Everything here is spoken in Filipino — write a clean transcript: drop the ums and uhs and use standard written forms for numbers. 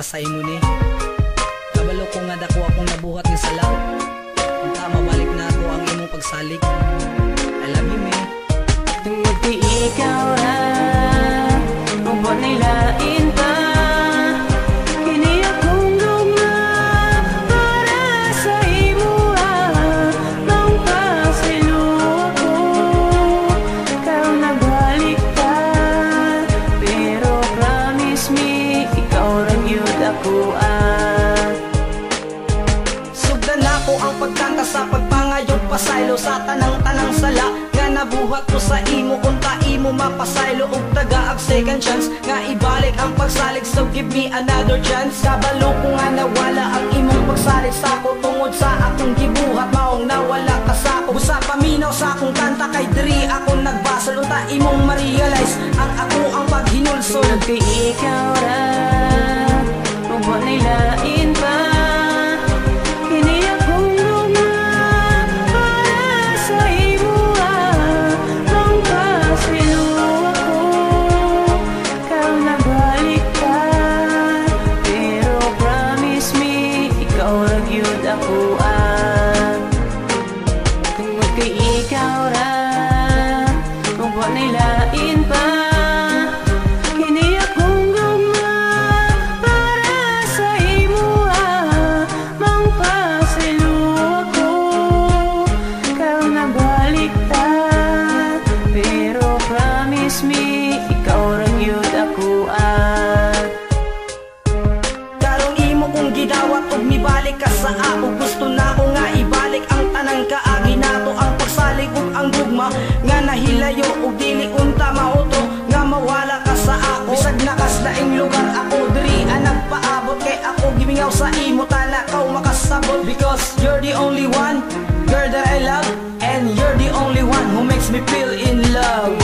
para sa imo ni. Kabalo ko nga dako akong nabuhat ni sala. Unta mabalik na ako ang imong pagsalig. I love you, me. Tungod kay ikaw ra, kung buwan ay lain pa, kini akong luma para sa imo nang pasilo ako. Ikaw nagbalik ka, pero promise me, ikaw rin yun ako Sugdan ako ang pagkanta sa pagpangayog pasaylo sa tanang-tanang sala nga nabuhat ko sa imo. Unta imo mapasaylo ug tagaag second chance nga ibalik ang pagsalig, so give me another chance. Kabalo ko nga nawala ang imong pagsalig sa ako tungod sa akong gibuhat maong nawala ka sa ako. Busa paminaw sa akong kanta kay diri ako nagbasol. Unta imong ma-realize ang ako ang paghinulsol. Kay ikaw ra, kung buwan ay lain pa, kini akong luma para sa imo nang pasilo ako. Ikaw nagbalik ka, pero promise me, ikaw lang yun ako Tungod kay ikaw ra, kung buwan ay lain pa, kini akong luma para sa imo nang pasilo ako. Ikaw nabalik ka, pero promise me, ikaw rin yun ako Karong imo kong gidawat ug mibalik ka sa ako. Gusto na ko nga ibalik ang tanang kaagi nato, ang pagsalig ug ang gugma nga nahilayo ug dili unta mautro nga mawala ka sa ako. Bisag nakaslaing lugar ako diri nagpaabot kay ako gimingaw sa imo talakaw makasabot. Because you're the only one girl that I love, and you're the only one who makes me feel in love.